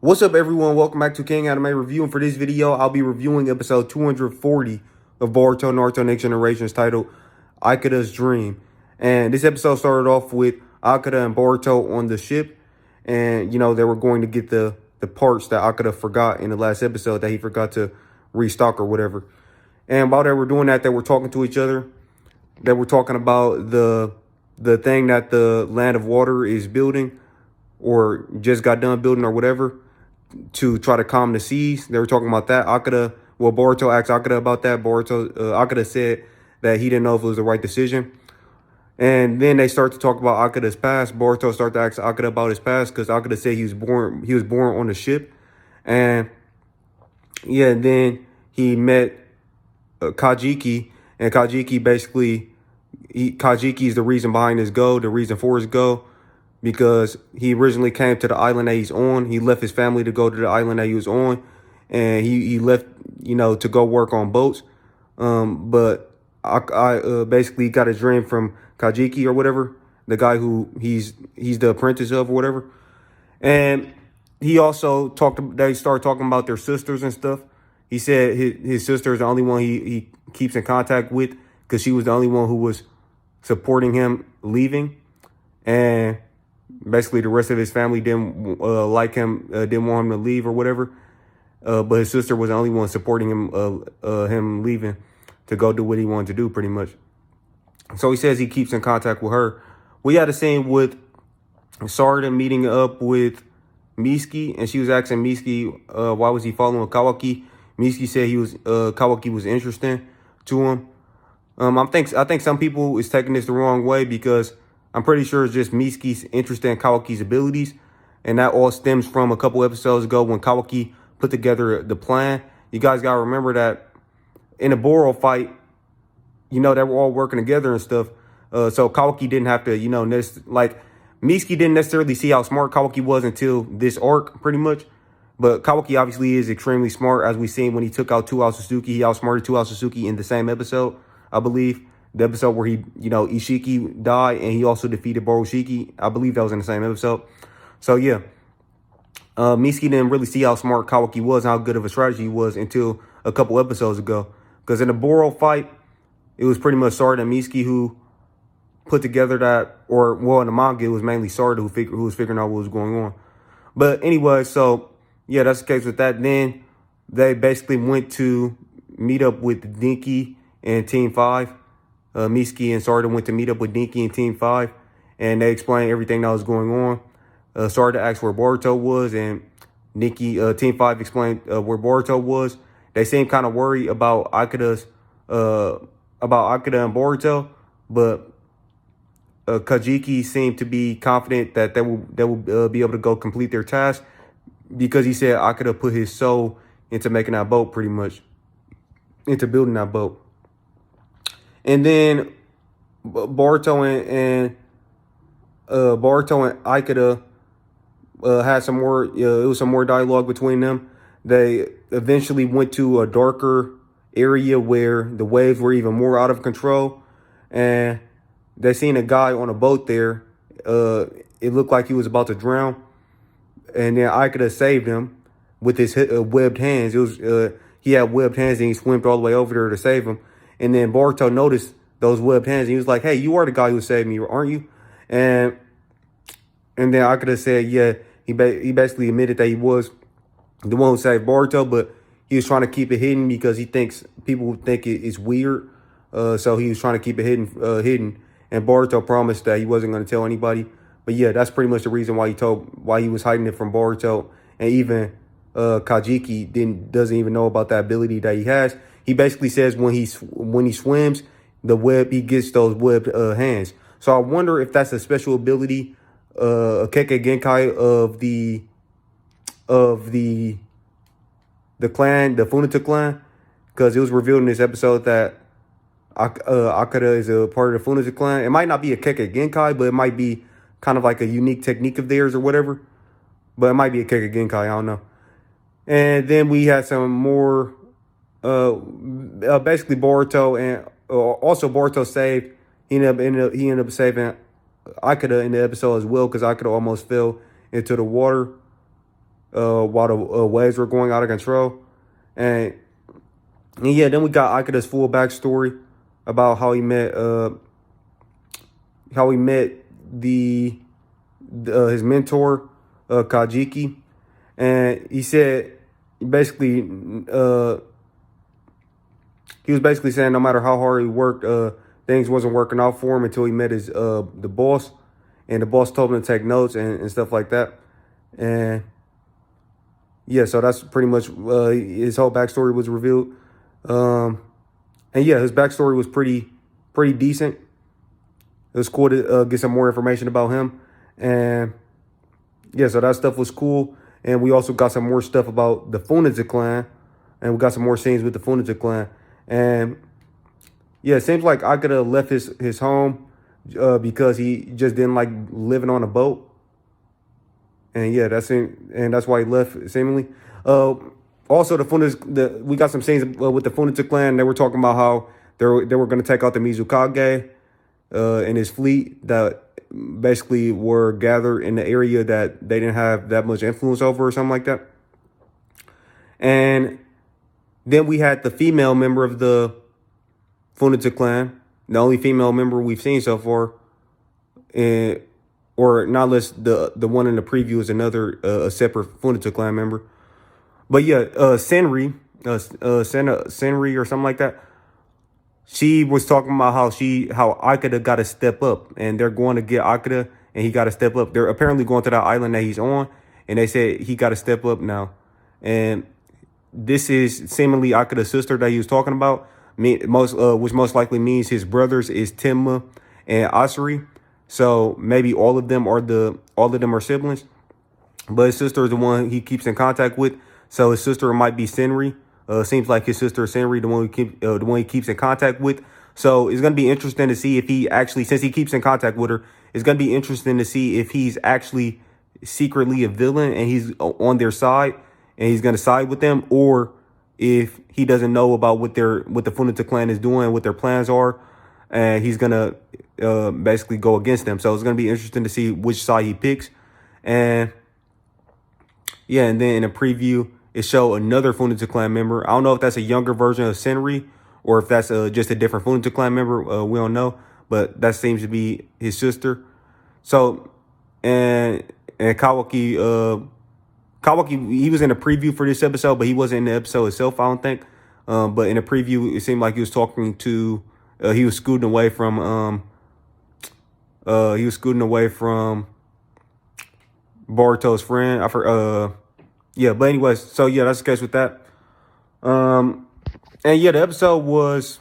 What's up, everyone? Welcome back to King Anime Review. And for this video, I'll be reviewing episode 240 of Boruto Naruto Next Generations, titled Ikada's Dream. And this episode started off with Ikada and Boruto on the ship. And, you know, they were going to get the parts that Ikada forgot in the last episode, that he forgot to restock or whatever. And while they were doing that, they were talking to each other. They were talking about the thing that the Land of Water is building, or just got done building or whatever, to try to calm the seas. They were talking about that. Boruto asked Ikada about that. Ikada said that he didn't know if it was the right decision. And then they start to talk about Akada's past. Boruto started to ask Ikada about his past because Ikada said he was born on the ship. And yeah, then he met Kajiki, and Kajiki Kajiki is the reason behind his goal, the reason for his goal, because he originally came to the island that he's on. He left his family to go to the island that he was on, and he left, you know, to go work on boats. But I basically got a dream from Kajiki or whatever, the guy who he's the apprentice of or whatever. And he also they started talking about their sisters and stuff. He said his sister is the only one he keeps in contact with, because she was the only one who was supporting him leaving. And basically the rest of his family didn't like him, didn't want him to leave or whatever. But his sister was the only one supporting him leaving to go do what he wanted to do, pretty much. So he says he keeps in contact with her. We had a scene with Sarda meeting up with Miski, and she was asking Miski why was he following Kawaki. Miski said Kawaki was interesting to him. I think some people is taking this the wrong way, because I'm pretty sure it's just Miski's interest in Kawaki's abilities. And that all stems from a couple episodes ago when Kawaki put together the plan. You guys got to remember that in the Boro fight, you know, they were all working together and stuff. So Kawaki didn't have to, you know, Miski didn't necessarily see how smart Kawaki was until this arc, pretty much. But Kawaki obviously is extremely smart, as we seen when he took out 2 Suzuki. He outsmarted 2 Suzuki in the same episode, I believe. The episode where he, you know, Ishiki died, and he also defeated Boroshiki. I believe that was in the same episode. So, yeah. Miski didn't really see how smart Kawaki was and how good of a strategy he was until a couple episodes ago. Because in the Boro fight, it was pretty much Sarda and Miski who put together that, in the manga, it was mainly Sarda who was figuring out what was going on. But anyway, so, yeah, that's the case with that. Then they basically went to meet up with Dinky and Team 5. Miski and Sarda went to meet up with Dinky and Team 5, and they explained everything that was going on. Sarda asked where Boruto was, and Team 5 explained where Boruto was. They seemed kind of worried about Ikada and Boruto, but Kajiki seemed to be confident that they will be able to go complete their task, because he said Ikada put his soul into making that boat, pretty much, into building that boat. And then Boruto and Ikada had some more. It was some more dialogue between them. They eventually went to a darker area where the waves were even more out of control, and they seen a guy on a boat there. It looked like he was about to drown, and then Ikada saved him with his webbed hands. He had webbed hands, and he swam all the way over there to save him. And then Boruto noticed those webbed hands, and he was like, "Hey, you are the guy who saved me, aren't you?" And then Ikada said, "Yeah." He basically admitted that he was the one who saved Boruto, but he was trying to keep it hidden because he thinks people think it's weird. So he was trying to keep it hidden. And Boruto promised that he wasn't going to tell anybody. But yeah, that's pretty much the reason why he was hiding it from Boruto. And even Kajiki doesn't even know about that ability that he has. He basically says when he swims, he gets those webbed hands. So I wonder if that's a special ability, a Kekkei Genkai of the clan, the Funato Clan, because it was revealed in this episode that Ikada is a part of the Funato Clan. It might not be a Kekkei Genkai, but it might be kind of like a unique technique of theirs or whatever. But it might be a Kekkei Genkai, I don't know. And then we had some more. Basically Boruto and also Boruto saved. He ended up saving Ikada in the episode as well, because Ikada almost fell into the water. while the waves were going out of control. And yeah, then we got Ikada's full backstory about how he met the his mentor Kajiki, and he said basically he was basically saying no matter how hard he worked, things wasn't working out for him until he met his the boss, and the boss told him to take notes and stuff like that. And yeah, so that's pretty much his whole backstory was revealed. And yeah, his backstory was pretty decent. It was cool to get some more information about him. And yeah, so that stuff was cool. And we also got some more stuff about the Funato Clan. And we got some more scenes with the Funato Clan. And yeah, it seems like I could have left his home because he just didn't like living on a boat. And yeah, that's why he left seemingly. Also, we got some scenes with the Funato Clan. They were talking about how they were going to take out the Mizukage and his fleet that basically were gathered in the area that they didn't have that much influence over or something like that. And then we had the female member of the Funato Clan, the only female member we've seen so far, or not unless the one in the preview is another a separate Funato Clan member. But yeah, Senri or something like that. She was talking about how Ikada got to step up, and they're going to get Ikada, and he got to step up. They're apparently going to that island that he's on, and they said he got to step up now. And this is seemingly Ikada's sister that he was talking about, which most likely means his brothers is Tenma and Asari. So maybe all of them are siblings, but his sister is the one he keeps in contact with. So his sister might be Senri. Seems like his sister is Senri, the one he keeps in contact with. So it's gonna be interesting to see if he actually, since he keeps in contact with her, it's gonna be interesting to see if he's actually secretly a villain and he's on their side and he's gonna side with them, or if he doesn't know about what the Funato Clan is doing, what their plans are, and he's gonna basically go against them. So it's gonna be interesting to see which side he picks. And yeah, and then in a preview, it showed another Funato Clan member. I don't know if that's a younger version of Senri or if that's just a different Funato Clan member. We don't know, but that seems to be his sister. So, and Kawaki, he was in a preview for this episode, but he wasn't in the episode itself, I don't think. But in a preview, it seemed like he was talking to, he was scooting away from Boruto's friend. Yeah, but anyways, so yeah, that's the case with that. And yeah, the episode was,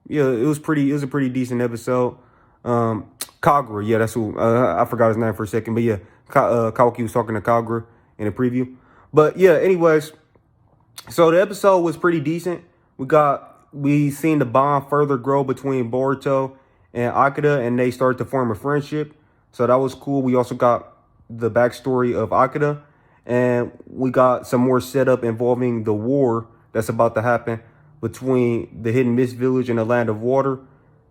it was a pretty decent episode. Kagura, yeah, that's who, I forgot his name for a second, but yeah, Kawaki was talking to Kagura in the preview. But yeah, anyways, so the episode was pretty decent. We seen the bond further grow between Boruto and Ikada, and they started to form a friendship. So that was cool. We also got the backstory of Ikada, and we got some more setup involving the war that's about to happen between the Hidden Mist Village and the Land of Water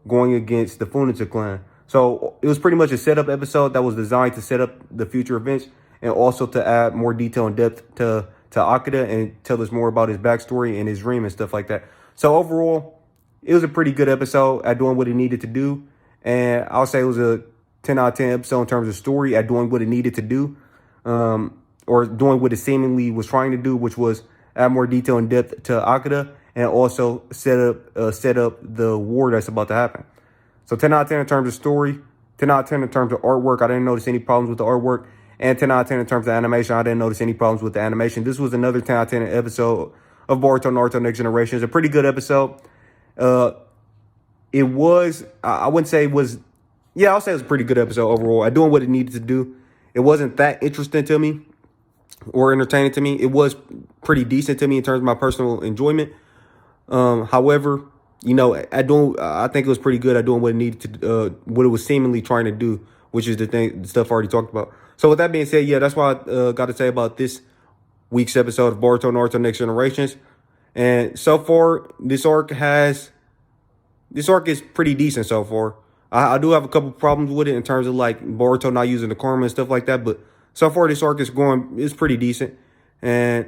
going against the Funato Clan. So it was pretty much a setup episode that was designed to set up the future events and also to add more detail and depth to Ikada and tell us more about his backstory and his dream and stuff like that. So overall, it was a pretty good episode at doing what it needed to do. And I'll say it was a 10 out of 10 episode in terms of story at doing what it needed to do. Or doing what it seemingly was trying to do, which was add more detail and depth to Ikada and also set up the war that's about to happen. So 10 out of 10 in terms of story, 10 out of 10 in terms of artwork. I didn't notice any problems with the artwork. And 10 out of 10 in terms of animation. I didn't notice any problems with the animation. This was another 10 out of 10 episode of Boruto Naruto Next Generations. A pretty good episode. It was, I wouldn't say it was, yeah, I'll say it was a pretty good episode overall. At doing what it needed to do. It wasn't that interesting to me or entertaining to me. It was pretty decent to me in terms of my personal enjoyment. However, I think it was pretty good at doing what it needed to, what it was seemingly trying to do, which is the stuff I already talked about. So with that being said, yeah, that's what I got to say about this week's episode of Boruto Naruto Next Generations. And so far, this arc is pretty decent so far. I do have a couple problems with it in terms of like Boruto not using the karma and stuff like that, but so far this arc is pretty decent. And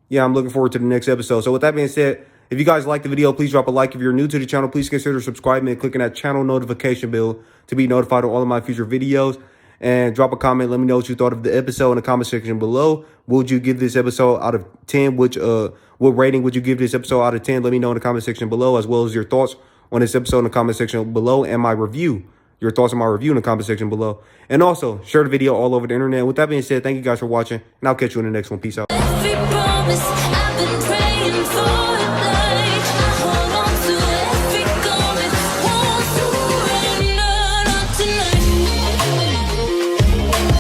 yeah, I'm looking forward to the next episode. So with that being said, if you guys like the video, please drop a like. If you're new to the channel, please consider subscribing and clicking that channel notification bell to be notified of all of my future videos. And drop a comment. Let me know what you thought of the episode in the comment section below. Would you give this episode out of 10? What rating would you give this episode out of 10? Let me know in the comment section below, as well as your thoughts on this episode in the comment section below, and my review. Your thoughts on my review in the comment section below. And also, share the video all over the internet. With that being said, thank you guys for watching, and I'll catch you in the next one. Peace out. Every promise I've been praying for.